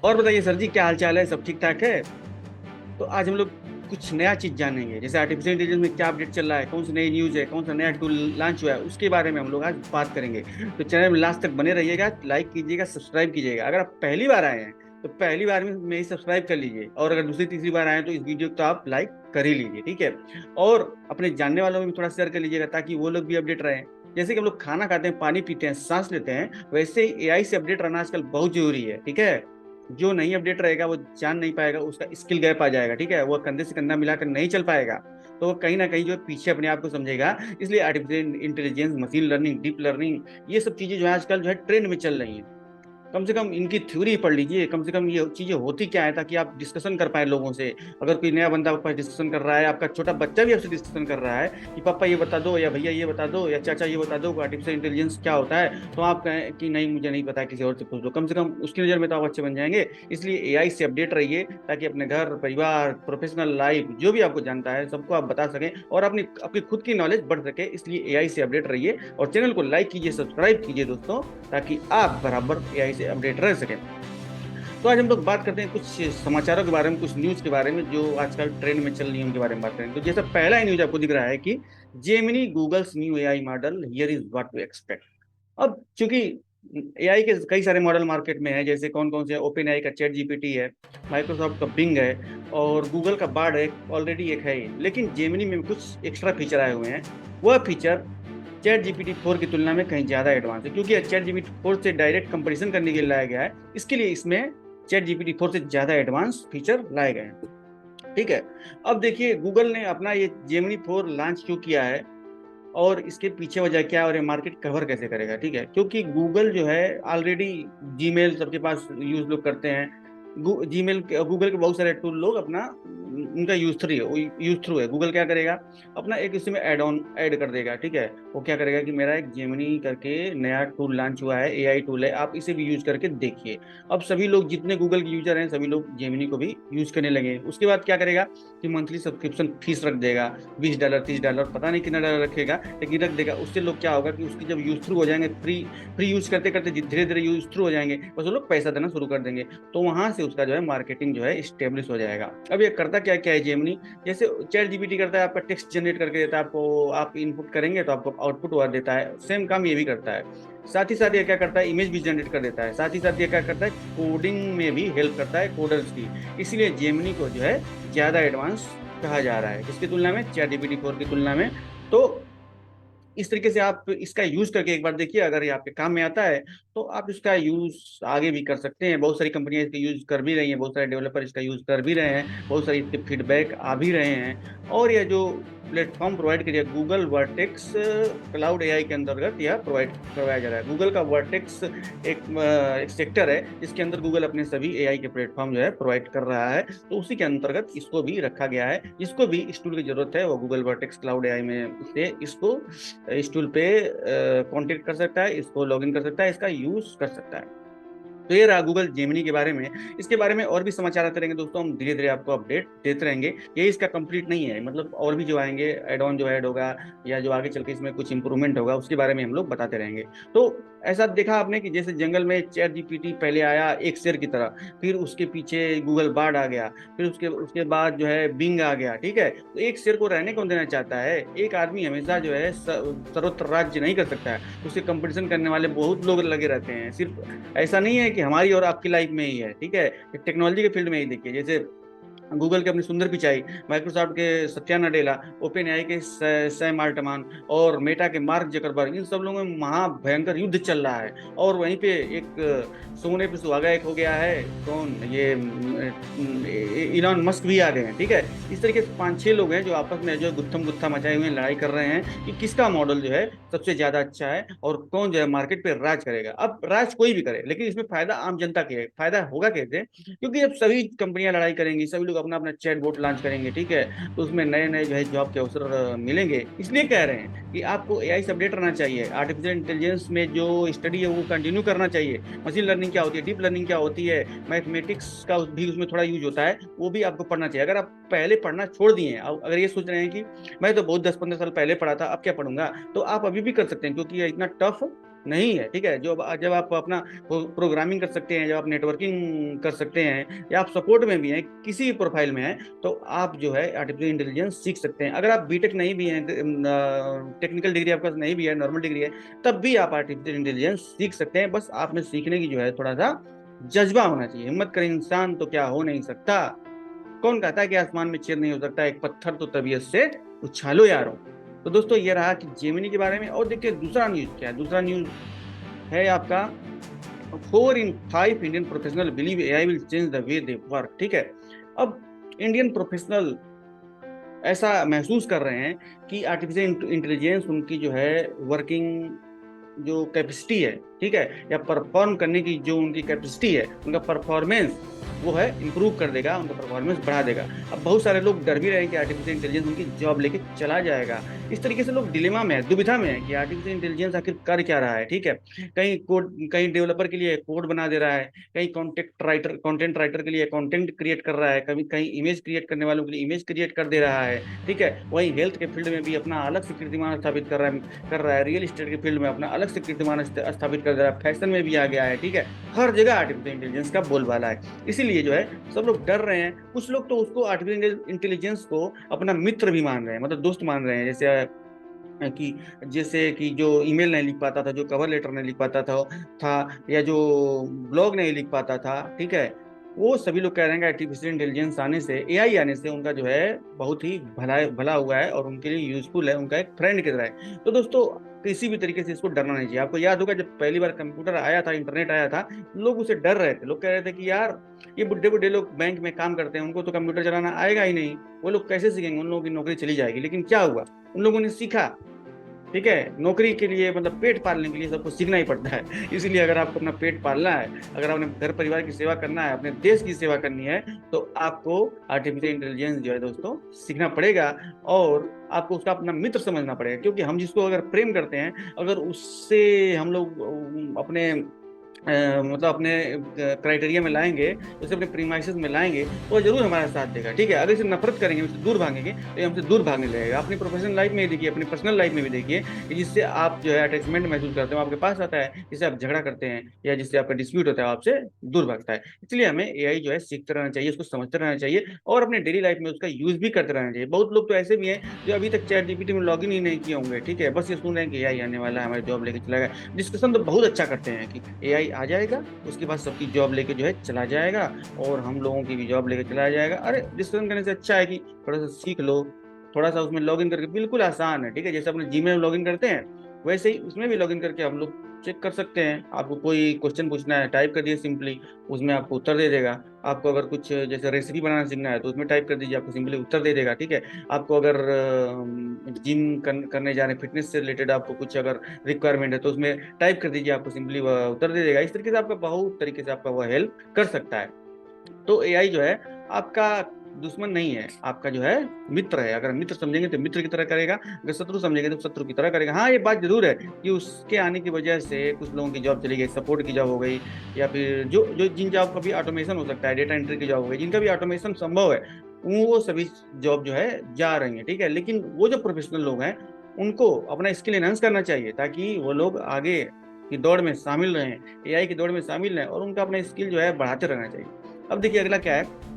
और बताइए सर जी, क्या हाल चाल है? सब ठीक ठाक है? तो आज हम लोग कुछ नया चीज जानेंगे, जैसे आर्टिफिशियल इंटेलिजेंस में क्या अपडेट चल रहा है, कौन सी नई न्यूज है, कौन सा नया टूल लॉन्च हुआ है, उसके बारे में हम लोग आज बात करेंगे। तो चैनल में लास्ट तक बने रहिएगा, लाइक कीजिएगा, सब्सक्राइब कीजिएगा। अगर आप पहली बार आए हैं तो पहली बार में ही सब्सक्राइब कर लीजिए, और अगर दूसरी तीसरी बार आए हैं तो इस वीडियो को तो आप लाइक कर ही लीजिए, ठीक है। और अपने जानने वालों में भी थोड़ा शेयर कर लीजिएगा, ताकि वो लोग भी अपडेट रहें। जैसे कि हम लोग खाना खाते हैं, पानी पीते हैं, सांस लेते हैं, वैसे ही एआई से अपडेट रहना आजकल बहुत जरूरी है, ठीक है। जो नहीं अपडेट रहेगा वो जान नहीं पाएगा, उसका स्किल गैप आ जाएगा, ठीक है। वो कंधे से कंधा मिलाकर नहीं चल पाएगा, तो वो कहीं ना कहीं जो है पीछे अपने आप को समझेगा। इसलिए artificial intelligence, machine learning, deep learning, ये सब चीजें जो है आजकल जो है ट्रेंड में चल रही हैं। कम से कम इनकी थ्योरी पढ़ लीजिए, कम से कम ये चीजें होती क्या है, ताकि आप डिस्कशन कर पाए लोगों से। अगर कोई नया बंदा आपके पास डिस्कशन कर रहा है, आपका छोटा बच्चा भी आपसे डिस्कशन कर रहा है कि पापा ये बता दो, या भैया ये बता दो, या चाचा ये बता दो आर्टिफिशियल इंटेलिजेंस क्या होता है, तो आप कहें कि नहीं मुझे नहीं पता, किसी और से पूछ लो। कम से कम उसकी नज़र में तो आप अच्छे बन जाएंगे। इसलिए एआई से अपडेट रहिए, ताकि अपने घर परिवार, प्रोफेशनल लाइफ, जो भी आपको जानता है सबको आप बता सकें, और अपनी आपकी खुद की नॉलेज बढ़ सके। इसलिए एआई से अपडेट रहिए, और चैनल को लाइक कीजिए, सब्सक्राइब कीजिए दोस्तों, ताकि आप बराबर एआई से अपडेट रह सकें। तो आज हम लोग बात करते हैं कुछ समाचारों के बारे में, कुछ न्यूज़ के बारे में जो आजकल ट्रेंड में चल रही है, उनके बारे में बात करेंगे। तो जैसा पहला ही न्यूज आपको दिख रहा है कि Gemini Google's new AI model, here is what to expect. अब चूंकि एआई के कई सारे मॉडल मार्केट में है, जैसे कौन कौन से, ओपन एआई का चैट जीपीटी है, माइक्रोसॉफ्ट का बिंग है, और गूगल का बार्ड है, ऑलरेडी एक है ही। लेकिन जेमिनी में कुछ एक्स्ट्रा फीचर आए हुए हैं। वह फीचर चैट जीपीटी 4 की तुलना में कहीं ज्यादा एडवांस है, क्योंकि चैट जीपीटी 4 से डायरेक्ट कंपटीशन करने के लिए लाया गया है। इसके लिए इसमें चैट जीपीटी 4 से ज्यादा एडवांस फीचर लाए गए हैं, ठीक है। अब देखिए, गूगल ने अपना ये जेमिनी 4 लॉन्च क्यों किया है, और इसके पीछे वजह क्या है, और ये मार्केट कवर कैसे करेगा, ठीक है। क्योंकि गूगल जो है ऑलरेडी, जीमेल सबके पास यूज लोग करते हैं। जीमेल, गूगल के बहुत सारे टूल लोग अपना उनका यूज थ्रू है। गूगल क्या करेगा, अपना एक इसमें ऐड ऑन ऐड कर देगा, ठीक है। वो क्या करेगा कि मेरा एक जेमिनी करके नया टूल लॉन्च हुआ है, एआई टूल है, आप इसे भी यूज करके देखिए। अब सभी लोग जितने गूगल के यूजर हैं, सभी लोग जेमिनी को भी यूज करने लगे। उसके बाद क्या करेगा कि मंथली सब्सक्रिप्शन फीस रख देगा, $20 $30, पता नहीं कितना डॉलर रखेगा, लेकिन रख देगा। उससे लोग क्या होगा कि उसकी जब यूज थ्रू हो जाएंगे, फ्री फ्री यूज करते करते धीरे धीरे यूज थ्रू हो जाएंगे, बस वो लोग पैसा देना शुरू कर देंगे। तो वहां से उसका जो है मार्केटिंग जो है स्टेब्लिश हो जाएगा। अब ये करता क्या क्या है जेमिनी, जैसे चैट जीपीटी करता है, आपका टेक्स्ट जनरेट करके देता है आपको, आप इनपुट करेंगे तो आपको आउटपुट वह देता है, सेम काम ये भी करता है। साथ ही साथ ये क्या करता है, इमेज भी जनरेट कर देता है। साथ ही साथ ये क्या करता है, कोडिंग में भी हेल्प करता है, कोडर्स की। इसीलिए जेमिनी को जो है ज्यादा एडवांस कहा जा रहा है, किसकी तुलना में, चैट जीपीटी 4 की तुलना में। तो इस तरीके से आप इसका यूज करके एक बार देखिए, अगर ये आपके काम में आता है तो आप इसका यूज आगे भी कर सकते हैं। बहुत सारी कंपनियां इसका यूज कर भी रही हैं, बहुत सारे डेवलपर इसका यूज कर भी रहे हैं, बहुत सारे इसके फीडबैक आ भी रहे हैं। और यह जो प्लेटफॉर्म प्रोवाइड किया गूगल वर्टेक्स क्लाउड एआई के अंतर्गत यह प्रोवाइड करवाया जा रहा है। गूगल का वर्टेक्स एक सेक्टर है जिसके अंदर गूगल अपने सभी एआई के प्लेटफॉर्म जो है प्रोवाइड कर रहा है, तो उसी के अंतर्गत इसको भी रखा गया है। जिसको भी इस टूल की जरूरत है वो गूगल वर्टेक्स क्लाउड एआई में से इसको इस टूल पे कांटेक्ट कर सकता है, इसको लॉगिन कर सकता है, इसका यूज कर सकता है। तो ये रहा गूगल जेमिनी के बारे में। इसके बारे में और भी समाचार आते रहेंगे दोस्तों, हम धीरे धीरे आपको अपडेट देते रहेंगे। ये इसका कंप्लीट नहीं है, मतलब और भी जो आएंगे एड ऑन जो ऐड होगा, या जो आगे चल के इसमें कुछ इंप्रूवमेंट होगा, उसके बारे में हम लोग बताते रहेंगे। तो ऐसा देखा आपने कि जैसे जंगल में चैट जीपीटी पहले आया एक शेर की तरह, फिर उसके पीछे गूगल बार्ड आ गया, फिर उसके उसके बाद जो है बिंग आ गया, ठीक है। तो एक शेर को रहने कौन देना चाहता है? एक आदमी हमेशा जो है सर्वत्र राज्य नहीं कर सकता है, उससे कंपटीशन करने वाले बहुत लोग लगे रहते हैं। सिर्फ ऐसा नहीं है कि हमारी और आपकी लाइफ में ही है, ठीक है। टेक्नोलॉजी के फील्ड में ही देखिए, जैसे गूगल के अपनी सुंदर पिचाई, माइक्रोसॉफ्ट के सत्या नडेला, ओपन एआई के सैम अल्टमान, और मेटा के मार्क जकरबर्ग, इन सब लोगों में महाभयंकर युद्ध चल रहा है। और वहीं पे एक सोने पे सुहागा एक हो गया है, कौन ये इलॉन मस्क भी आ गए हैं, ठीक है। इस तरीके से 5-6 लोग हैं जो आपस में जो गुत्थम गुत्था मचाए हुए लड़ाई कर रहे हैं कि किसका मॉडल जो है सबसे ज्यादा अच्छा है, और कौन जो है मार्केट पे राज करेगा। अब राज कोई भी करे, लेकिन इसमें फायदा आम जनता के है। फायदा होगा कैसे? क्योंकि अब सभी कंपनियां लड़ाई करेंगी, सभी लोग अपना अपना चैट बोट लॉन्च करेंगे, ठीक है। तो उसमें नए नए जो है जॉब के अवसर मिलेंगे। इसलिए कह रहे हैं कि आपको एआई से अपडेट रहना चाहिए, आर्टिफिशियल इंटेलिजेंस में जो स्टडी है वो कंटिन्यू करना चाहिए। मशीन लर्निंग क्या होती है, डीप लर्निंग क्या होती है, मैथमेटिक्स का भी उसमें थोड़ा यूज होता है, वो भी आपको पढ़ना चाहिए। अगर आप पहले पढ़ना छोड़ दिए हैं, अगर ये सोच रहे हैं कि मैं तो बहुत 10-15 साल पहले पढ़ा था, अब क्या पढ़ूंगा, तो आप अभी भी कर सकते हैं, क्योंकि ये इतना टफ नहीं है, ठीक है। जो जब आप अपना प्रोग्रामिंग कर सकते हैं, जब आप नेटवर्किंग कर सकते हैं, या आप सपोर्ट में भी हैं, किसी भी प्रोफाइल में हैं, तो आप जो है आर्टिफिशियल इंटेलिजेंस सीख सकते हैं। अगर आप बीटेक नहीं भी हैं, टेक्निकल डिग्री आपके पास नहीं भी है, नॉर्मल डिग्री है, तब भी आप आर्टिफिशियल इंटेलिजेंस सीख सकते हैं। बस आप में सीखने की जो है थोड़ा सा जज्बा होना चाहिए। हिम्मत करे इंसान तो क्या हो नहीं सकता। कौन कहता है कि आसमान में चेर नहीं हो सकता, एक पत्थर तो तबीयत से उछालो यारो। तो दोस्तों ये रहा कि जेमिनी के बारे में। और देखिए दूसरा न्यूज क्या है। दूसरा न्यूज है आपका, 4 in 5 Indian professional believe AI will change the way they work. ठीक है, अब इंडियन प्रोफेशनल ऐसा महसूस कर रहे हैं कि आर्टिफिशियल इंटेलिजेंस उनकी जो है वर्किंग जो कैपेसिटी है, ठीक है, या परफॉर्म करने की जो उनकी कैपेसिटी है, उनका परफॉर्मेंस वो है इंप्रूव कर देगा, उनका परफॉर्मेंस बढ़ा देगा। अब बहुत सारे लोग डर भी रहे हैं कि आर्टिफिशियल इंटेलिजेंस उनकी जॉब लेके चला जाएगा। इस तरीके से लोग डिलेमा में है, दुविधा में है कि आर्टिफिशियल इंटेलिजेंस आखिर कर क्या रहा है। ठीक है, कहीं कोड, कहीं डेवलपर के लिए कोड बना दे रहा है, कहीं कंटेंट राइटर के लिए कंटेंट क्रिएट कर रहा है, कभी कहीं इमेज क्रिएट करने वालों के लिए इमेज क्रिएट कर दे रहा है। ठीक है, वहीं हेल्थ के फील्ड में भी अपना अलग से कीर्तिमान स्थापित कर रहा है। रियल एस्टेट के फील्ड में अपना अलग से कीर्तिमान स्थापित कर रहा है। फैशन में भी आ गया है। ठीक है, हर जगह आर्टिफिशियल इंटेलिजेंस का बोलबाला है। इसीलिए जो है सब लोग डर रहे हैं। कुछ लोग तो उसको आर्टिफिशियल इंटेलिजेंस को अपना मित्र भी मान रहे हैं, मतलब दोस्त मान रहे हैं। कि जैसे कि जो ईमेल नहीं लिख पाता था, जो कवर लेटर नहीं लिख पाता था, या जो ब्लॉग नहीं लिख पाता था, ठीक है, वो सभी लोग कह रहे हैं कि आर्टिफिशियल इंटेलिजेंस आने से, एआई आने से उनका जो है बहुत ही भला भला हुआ है और उनके लिए यूजफुल है, उनका एक फ्रेंड की तरह है। तो दोस्तों किसी भी तरीके से इसको डरना नहीं चाहिए। आपको याद होगा जब पहली बार कंप्यूटर आया था, इंटरनेट आया था, लोग उसे डर रहे थे। लोग कह रहे थे कि यार ये बुढ़े बुढ़े लोग बैंक में काम करते हैं, उनको तो कंप्यूटर चलाना आएगा ही नहीं, वो लोग कैसे सीखेंगे, उन लोगों की नौकरी चली जाएगी। लेकिन क्या हुआ, उन लोगों ने सीखा। ठीक है, नौकरी के लिए मतलब पेट पालने के लिए सबको सीखना ही पड़ता है। इसीलिए अगर आपको अपना पेट पालना है, अगर आपने घर परिवार की सेवा करना है, अपने देश की सेवा करनी है, तो आपको आर्टिफिशियल इंटेलिजेंस जो है दोस्तों सीखना पड़ेगा। और आपको उसका अपना मित्र समझना पड़ेगा, क्योंकि हम जिसको अगर प्रेम करते हैं, अगर उससे हम लोग अपने मतलब अपने क्राइटेरिया में लाएंगे, उसे अपने प्रीमाइसेस में लाएंगे, तो जरूर हमारा साथ देगा। ठीक है, अगर इसे नफरत करेंगे, उससे दूर भागेंगे, तो ये हमसे दूर भागने लगेगा। अपनी प्रोफेशनल लाइफ में देखिए, अपनी पर्सनल लाइफ में भी देखिए कि जिससे आप जो है अटैचमेंट महसूस करते हो, आपके पास आता है, जिससे आप झगड़ा करते हैं या जिससे आपका डिस्प्यूट होता है, आपसे दूर भागता है। इसलिए हमें एआई जो है सीखते रहना चाहिए, उसको समझते रहना चाहिए, और अपने डेली लाइफ में उसका यूज भी करते रहना चाहिए। बहुत लोग तो ऐसे भी हैं जो अभी तक चैट जीपीटी में लॉग इन ही नहीं किए होंगे। ठीक है, बस ये सुन रहे हैं कि एआई आने वाला है, हमारी जॉब लेके चला गया। डिस्कशन तो बहुत अच्छा करते हैं कि एआई आ जाएगा, उसके बाद सबकी जॉब लेके जो है चला जाएगा, और हम लोगों की भी जॉब लेके चला जाएगा। अरे डिस्कशन करने से अच्छा है कि थोड़ा सा सीख लो, थोड़ा सा उसमें लॉगिन करके, बिल्कुल आसान है। ठीक है, जैसे अपने जीमेल में लॉगिन करते हैं, वैसे ही उसमें भी लॉगिन करके हम लोग चेक कर सकते हैं। आपको कोई क्वेश्चन पूछना है, टाइप कर दिए सिंपली, उसमें आपको उत्तर दे देगा। आपको अगर कुछ जैसे रेसिपी बनाना सीखना है, तो उसमें टाइप कर दीजिए, आपको सिंपली उत्तर दे देगा। ठीक है, आपको अगर जिम करने जा रहे हैं, फिटनेस से रिलेटेड आपको कुछ अगर रिक्वायरमेंट है, तो उसमें टाइप कर दीजिए, आपको सिंपली वह उत्तर दे देगा। इस तरीके से आपका बहुत तरीके से आपका वह हेल्प कर सकता है। तो एआई जो है आपका दुश्मन नहीं है, आपका जो है मित्र है। अगर मित्र समझेंगे तो मित्र की तरह करेगा, अगर शत्रु समझेंगे तो शत्रु की तरह करेगा। हाँ, ये बात जरूर है कि उसके आने की वजह से कुछ लोगों की जॉब चली गई, सपोर्ट की जॉब हो गई, या फिर जो जो जिन जॉब का भी ऑटोमेशन हो सकता है, डेटा एंट्री की जॉब हो गई, जिनका भी ऑटोमेशन संभव है, वो सभी जॉब जो है जा रही है। ठीक है, लेकिन वो जो प्रोफेशनल लोग हैं, उनको अपना स्किल एनहांस करना चाहिए, ताकि वो लोग आगे की दौड़ में शामिल रहें, एआई की दौड़ में शामिल रहें, और उनका अपना स्किल जो है बढ़ाते रहना चाहिए। अब देखिए अगला क्या है।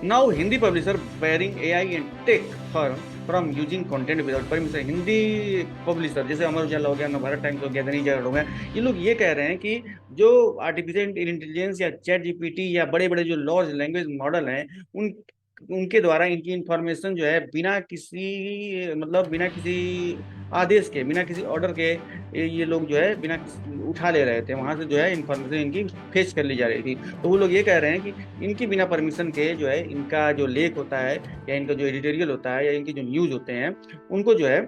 Now Hindi publisher bearing AI and take firm from using content without permission. Hindi publisher जैसे अमर उजाला हो गया, नवभारत टाइम्स हो गया, दैनिक जागरण हो गया, ये लोग ये कह रहे हैं कि जो आर्टिफिशियल इंटेलिजेंस या चैट जीपीटी या बड़े बड़े जो लार्ज लैंग्वेज मॉडल हैं, उन उनके द्वारा इनकी इंफॉर्मेशन जो है बिना किसी मतलब बिना किसी आदेश के, बिना किसी ऑर्डर के, ये लोग जो है बिना उठा ले रहे थे, वहां से जो है इंफॉर्मेशन इनकी फेच कर ली जा रही थी। तो वो लोग ये कह रहे हैं कि इनकी बिना परमिशन के जो है इनका जो लेख होता है, या इनका जो एडिटोरियल होता है, या इनके जो न्यूज होते हैं, उनको जो है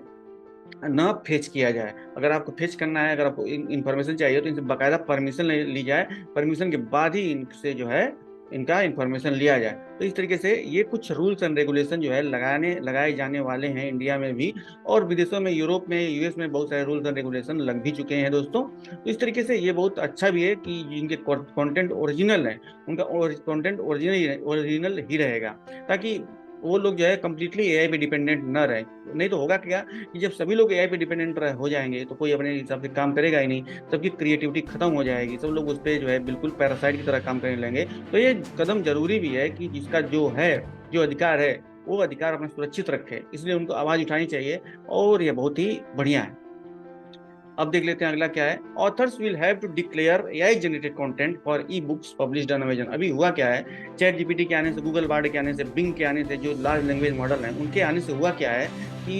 ना फेच किया जाए। अगर आपको फेच करना है, अगर आपको इन्फॉर्मेशन चाहिए, तो इनसे बाकायदा परमिशन ली जाए, परमिशन के बाद ही इनसे जो है इनका इंफॉर्मेशन लिया जाए। तो इस तरीके से ये कुछ रूल्स एंड रेगुलेशन जो है लगाए जाने वाले हैं इंडिया में भी, और विदेशों में, यूरोप में, यूएस में बहुत सारे रूल्स एंड रेगुलेशन लग भी चुके हैं दोस्तों। तो इस तरीके से ये बहुत अच्छा भी है कि जिनके कंटेंट ओरिजिनल है, उनका कंटेंट ओरिजिनल ही रहेगा, ताकि वो लोग जो है कम्प्लीटली एआई पे डिपेंडेंट न रहे। नहीं तो होगा क्या कि जब सभी लोग एआई पे डिपेंडेंट हो जाएंगे तो कोई अपने हिसाब से काम करेगा ही नहीं, सबकी क्रिएटिविटी खत्म हो जाएगी, सब लोग उस पर जो है बिल्कुल पैरासाइट की तरह काम करने लगेंगे। तो ये कदम जरूरी भी है कि जिसका जो है, जो अधिकार है, वो अधिकार अपना सुरक्षित रखे, इसलिए उनको आवाज उठानी चाहिए, और ये बहुत ही बढ़िया है। अब देख लेते हैं अगला क्या है। Authors will have to declare AI generated content for e books published on Amazon. अभी हुआ क्या है, चैट जीपीटी के आने से, गूगल बार्ड के आने से, बिंग के आने से, जो लार्ज लैंग्वेज मॉडल हैं उनके आने से हुआ क्या है कि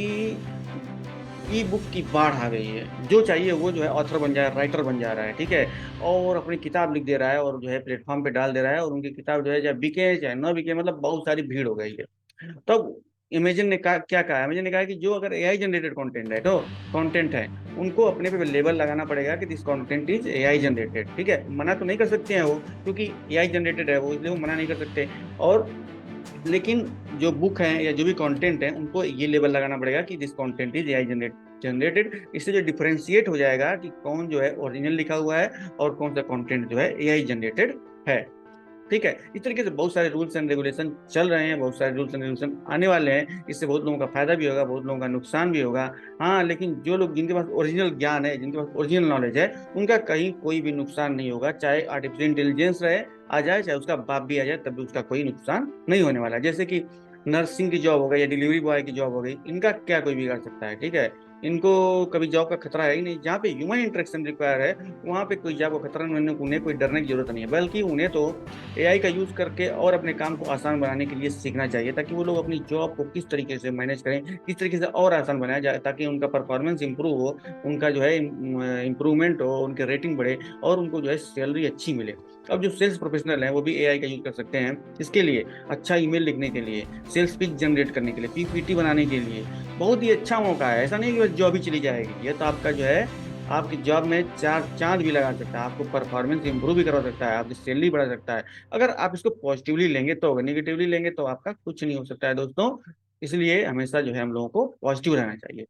ई बुक की बाढ़ आ गई है। जो चाहिए वो जो है ऑथर बन जा रहा है, राइटर बन जा रहा है, ठीक है, और अपनी किताब लिख दे रहा है और जो है प्लेटफॉर्म पे डाल दे रहा है, और उनकी किताब जो है चाहे बिके चाहे न बिके, मतलब बहुत सारी भीड़ हो गई है। तब इमेजिन ने कहा, क्या कहा, इमेजिन ने कहा कि जो अगर एआई जनरेटेड कंटेंट है, तो कंटेंट है, उनको अपने पे लेबल लगाना पड़ेगा कि this content is AI generated. ठीक है, मना तो नहीं कर सकते हैं वो, क्योंकि एआई जनरेटेड है वो, इसलिए वो मना नहीं कर सकते। और लेकिन जो बुक है या जो भी कंटेंट है उनको ये लेबल लगाना पड़ेगा कि this content is AI generated. इससे जो डिफरेंशिएट हो जाएगा कि कौन जो है ओरिजिनल लिखा हुआ है और कौन सा कंटेंट जो है एआई जनरेटेड है। ठीक है, इस तरीके से बहुत सारे रूल्स एंड रेगुलेशन चल रहे हैं, बहुत सारे रूल्स एंड रेगुलेशन आने वाले हैं। इससे बहुत लोगों का फायदा भी होगा, बहुत लोगों का नुकसान भी होगा। हाँ, लेकिन जो लोग, जिनके पास ओरिजिनल ज्ञान है, जिनके पास ओरिजिनल नॉलेज है, उनका कहीं कोई भी नुकसान नहीं होगा। चाहे आर्टिफिशियल इंटेलिजेंस रहे, आ जाए, चाहे उसका बाप भी आ जाए, तब भी उसका कोई नुकसान नहीं होने वाला। जैसे कि नर्सिंग की जॉब हो गई या डिलीवरी बॉय की जॉब हो गई, इनका क्या कोई बिगाड़ सकता है? ठीक है, इनको कभी जॉब का खतरा है ही नहीं। जहाँ पे ह्यूमन इंटरेक्शन रिक्वायर है, वहाँ पे कोई जॉब का खतरा नहीं, उन्हें कोई डरने की जरूरत नहीं है, बल्कि उन्हें तो एआई का यूज करके और अपने काम को आसान बनाने के लिए सीखना चाहिए, ताकि वो लोग अपनी जॉब को किस तरीके से मैनेज करें, किस तरीके से और आसान बनाया जाए, ताकि उनका परफॉर्मेंस इंप्रूव हो, उनका जो है इम्प्रूवमेंट हो, उनके रेटिंग बढ़े, और उनको जो है सैलरी अच्छी मिले। अब जो सेल्स प्रोफेशनल हैं वो भी एआई का यूज कर सकते हैं इसके लिए, अच्छा ईमेल लिखने के लिए, सेल्स पिच जनरेट करने के लिए, पीपीटी बनाने के लिए। बहुत ही अच्छा मौका है, ऐसा नहीं कि बस जॉब ही चली जाएगी। ये तो आपका जो है, आपकी जॉब में चार चांद भी लगा सकता है, आपको परफॉर्मेंस इंप्रूव भी करवा सकता है, आपकी सैलरी बढ़ा सकता है। अगर आप इसको पॉजिटिवली लेंगे तो होगा, निगेटिवली लेंगे तो आपका कुछ नहीं हो सकता है दोस्तों। इसलिए हमेशा जो है हम लोगों को पॉजिटिव रहना चाहिए।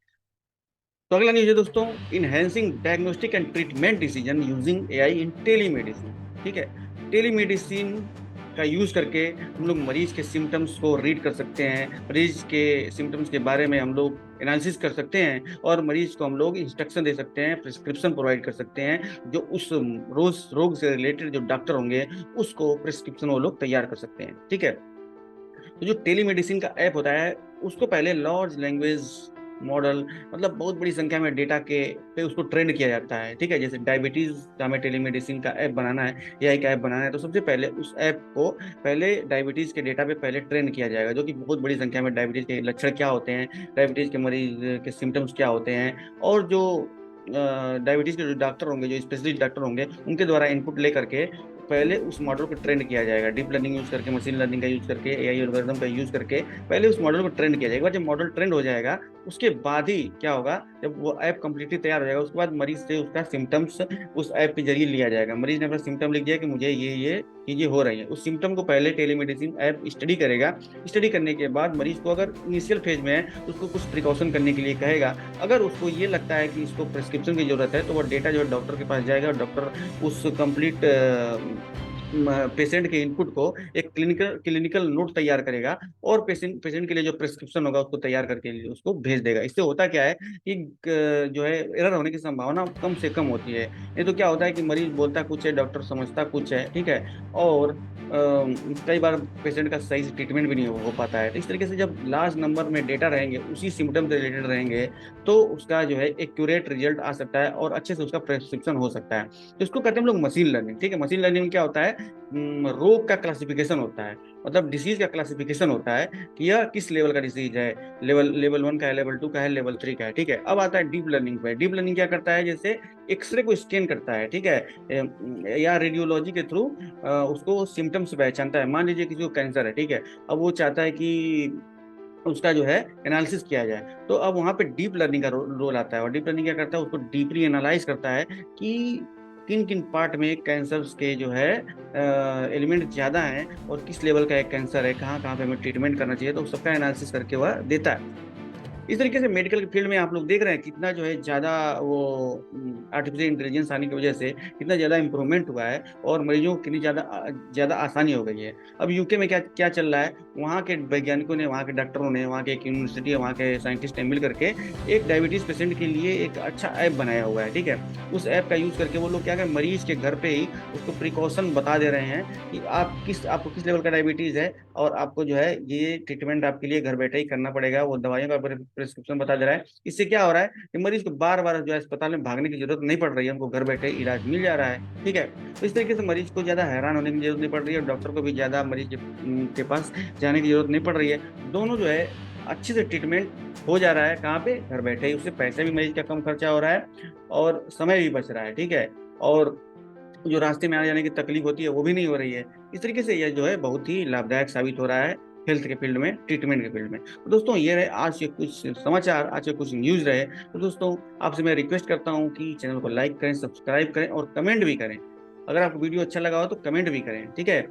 तो अगला न्यूज है दोस्तों, enhancing diagnostic and treatment decision using AI in telemedicine. ठीक है, टेलीमेडिसिन का यूज करके हम लोग मरीज के सिम्टम्स को रीड कर सकते हैं, मरीज के सिम्टम्स के बारे में हम लोग एनालिसिस कर सकते हैं, और मरीज को हम लोग इंस्ट्रक्शन दे सकते हैं, प्रिस्क्रिप्शन प्रोवाइड कर सकते हैं, जो उस रोज रोग से रिलेटेड जो डॉक्टर होंगे उसको प्रिस्क्रिप्शन वो लोग तैयार कर सकते हैं। ठीक है, तो जो टेलीमेडिसिन का ऐप होता है, उसको पहले लार्ज लैंग्वेज मॉडल, मतलब बहुत बड़ी संख्या में डेटा के पे उसको ट्रेंड किया जाता है। ठीक है, जैसे डायबिटीज का हमें टेलीमेडिसिन का ऐप बनाना है, एआई का ऐप बनाना है, तो सबसे पहले उस ऐप को पहले डायबिटीज के डेटा पे पहले ट्रेंड किया जाएगा, जो कि बहुत बड़ी संख्या में डायबिटीज के लक्षण क्या होते हैं, डायबिटीज के मरीज के सिम्टम्स क्या होते हैं, और जो डायबिटीज के जो डॉक्टर होंगे, जो स्पेशलिस्ट डॉक्टर होंगे, उनके द्वारा इनपुट ले करके पहले उस मॉडल को ट्रेंड किया जाएगा, डीप लर्निंग यूज करके, मशीन लर्निंग का यूज करके, एआई एल्गोरिथम का यूज करके पहले उस मॉडल को ट्रेंड किया जाएगा। जब मॉडल ट्रेंड हो जाएगा, उसके बाद ही क्या होगा, जब वो ऐप कंप्लीटली तैयार हो जाएगा, उसके बाद मरीज से उसका सिम्टम्स उस ऐप के जरिए लिया जाएगा। मरीज ने अपना सिम्टम लिख दिया कि मुझे ये चीजें हो रही है, उस सिम्टम को पहले टेलीमेडिसिन ऐप स्टडी करेगा। स्टडी करने के बाद मरीज को, अगर इनिशियल फेज में है तो उसको कुछ प्रिकॉशन करने के लिए कहेगा। अगर उसको ये लगता है कि इसको प्रिस्क्रिप्शन की जरूरत है, तो वो डेटा जो है डॉक्टर के पास जाएगा, और डॉक्टर उस कंप्लीट पेशेंट के इनपुट को एक क्लिनिकल नोट तैयार करेगा, और पेशेंट के लिए जो प्रिस्क्रिप्शन होगा उसको तैयार करके उसको भेज देगा। इससे होता क्या है कि जो है एरर होने की संभावना कम से कम होती है। नहीं तो क्या होता है कि मरीज बोलता कुछ है, डॉक्टर समझता कुछ है। ठीक है, और कई बार पेशेंट का सही से ट्रीटमेंट भी नहीं हो पाता है। तो इस तरीके से जब लार्ज नंबर में डेटा रहेंगे, उसी सिम्टम से रिलेटेड रहेंगे, तो उसका जो है एक्यूरेट रिजल्ट आ सकता है, और अच्छे से उसका प्रिस्क्रिप्शन हो सकता है। तो इसको कहते हैं हम लोग मशीन लर्निंग। ठीक है, मशीन लर्निंग में क्या होता है, रोग का क्लासिफिकेशन होता है, मतलब डिसीज का क्लासिफिकेशन होता है कि यह किस लेवल का डिसीज है, लेवल 1 का है, लेवल 2 का है, लेवल 3 का है। ठीक है, अब आता है डीप लर्निंग पे। डीप लर्निंग क्या करता है, जैसे एक्सरे को स्कैन करता है, ठीक है, या रेडियोलॉजी के थ्रू उसको सिम्टम्स पहचानता है। मान लीजिए किसी को कैंसर है, ठीक है, अब वो चाहता है कि उसका जो है एनालिसिस किया जाए, तो अब वहां पे डीप लर्निंग का रोल आता है। और डीप लर्निंग क्या करता है, उसको डीपली एनालाइज करता है कि किन किन पार्ट में कैंसर्स के जो है एलिमेंट ज्यादा हैं, और किस लेवल का एक कैंसर है, कहाँ कहाँ पे हमें ट्रीटमेंट करना चाहिए, तो सबका एनालिसिस करके वह देता है। इस तरीके से मेडिकल के फील्ड में आप लोग देख रहे हैं कितना जो है ज़्यादा वो आर्टिफिशियल इंटेलिजेंस आने की वजह से कितना ज़्यादा इंप्रूवमेंट हुआ है, और मरीजों को कितनी ज़्यादा आसानी हो गई है। अब यूके में क्या क्या चल रहा है, वहाँ के वैज्ञानिकों ने, वहाँ के डॉक्टरों ने, वहाँ के एक यूनिवर्सिटी है, वहाँ के साइंटिस्ट ने मिल करके एक डायबिटीज़ पेशेंट के लिए एक अच्छा ऐप बनाया हुआ है, ठीक है। उस ऐप का यूज़ करके वो लोग क्या करें, मरीज के घर पे ही उसको प्रिकॉशन बता दे रहे हैं कि आपको किस लेवल का डायबिटीज़ है, और आपको जो है ये ट्रीटमेंट आपके लिए घर बैठे ही करना पड़ेगा। वो दवाइयों का प्रिस्क्रिप्शन बता दे रहा है। इससे क्या हो रहा है कि मरीज को बार बार जो है अस्पताल में भागने की जरूरत नहीं पड़ रही है, उनको घर बैठे इलाज मिल जा रहा है, ठीक है। तो इस तरीके से मरीज को ज्यादा हैरान होने की जरूरत नहीं पड़ रही है, और डॉक्टर को भी ज्यादा मरीज के पास जाने की जरूरत नहीं पड़ रही है। दोनों जो है अच्छे से ट्रीटमेंट हो जा रहा है, कहाँ पे, घर बैठे ही। उससे पैसे भी मरीज का कम खर्चा हो रहा है, और समय भी बच रहा है, ठीक है। और जो रास्ते में आने जाने की तकलीफ होती है वो भी नहीं हो रही है। इस तरीके से यह जो है बहुत ही लाभदायक साबित हो रहा है हेल्थ के फील्ड में, ट्रीटमेंट के फील्ड में। तो दोस्तों ये रहे आज के कुछ समाचार, आज के कुछ न्यूज रहे। तो दोस्तों आपसे मैं रिक्वेस्ट करता हूँ कि चैनल को लाइक करें, सब्सक्राइब करें और कमेंट भी करें। अगर आपको वीडियो अच्छा लगा हो तो कमेंट भी करें, ठीक है।